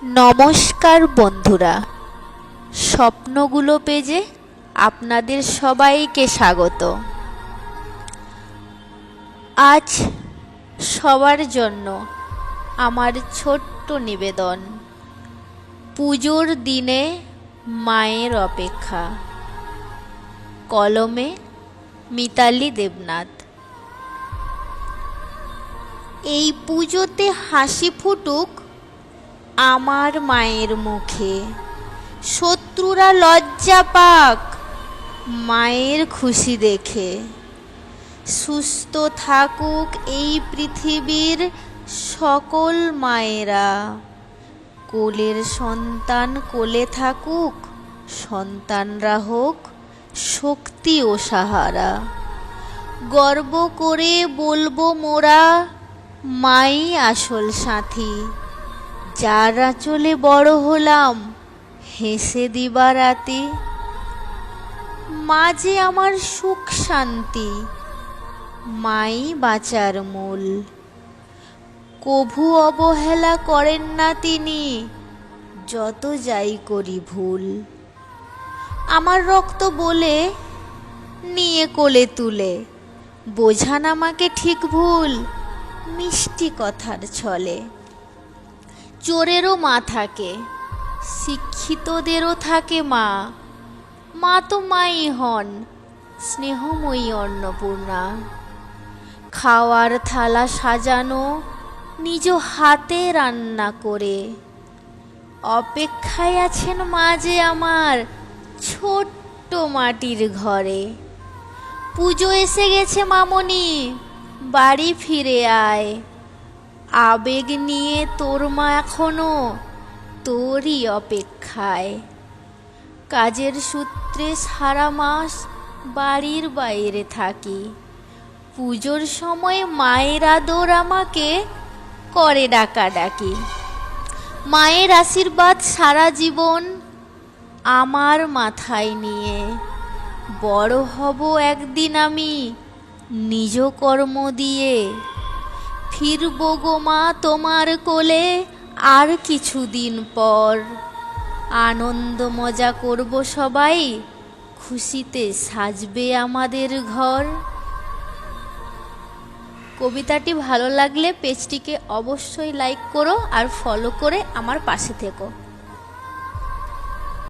নমস্কার বন্ধুরা, স্বপ্নগুলো পেজে আপনাদের সবাইকে স্বাগত। আজ সবার জন্য আমার ছোট্ট নিবেদন, পুজোর দিনে মায়ের অপেক্ষা। কলমে মিতালি দেবনাথ। এই পুজোতে হাসি ফুটুক আমার মায়ের মুখে, শত্রুরা লজ্জা পাক মায়ের খুশি দেখে। সুস্থ থাকুক এই পৃথিবীর সকল মায়েরা, কোলের সন্তান কোলে থাকুক, সন্তানরা হোক শক্তি ও সাহারা। গর্ব করে বলবো মোরা, মাই আসল সাথী। যার আঁচলে বড় হলাম হেসে দিবারাতি। মা যে আমার সুখ শান্তি, মাই বাঁচার মূল। কভু অবহেলা করেন না তিনি, যত যাই করি ভুল। আমার রক্ত বলে নিয়ে কোলে তুলে, বোঝান আমাকে ঠিক ভুল মিষ্টি কথার ছলে। চোরেরও মা থাকে, শিক্ষিতদেরও থাকে মা। মা তো মাই হন, স্নেহময়ী অন্নপূর্ণা। খাওয়ার থালা সাজানো নিজ হাতে রান্না করে, অপেক্ষায় আছেন মা যে আমার ছোট্ট মাটির ঘরে। পুজো এসে গেছে মামনি, বাড়ি ফিরে আয়। আবেগ নিয়ে তোর মা এখনো তোরই অপেক্ষায়। কাজের সূত্রে সারা মাস বাড়ির বাইরে থাকি, পুজোর সময় মায়ের আদর আমাকে করে ডাকাডাকি। মায়ের আশীর্বাদ সারা জীবন আমার মাথায় নিয়ে, বড় হব একদিন আমি নিজ কর্ম দিয়ে। ফিরবো গো মা তোমার কোলে আর কিছুদিন পর, আনন্দ মজা করব সবাই, খুশিতে সাজবে আমাদের ঘর। কবিতাটি ভালো লাগলে পেজটিকে অবশ্যই লাইক করো আর ফলো করে আমার পাশে থেকো।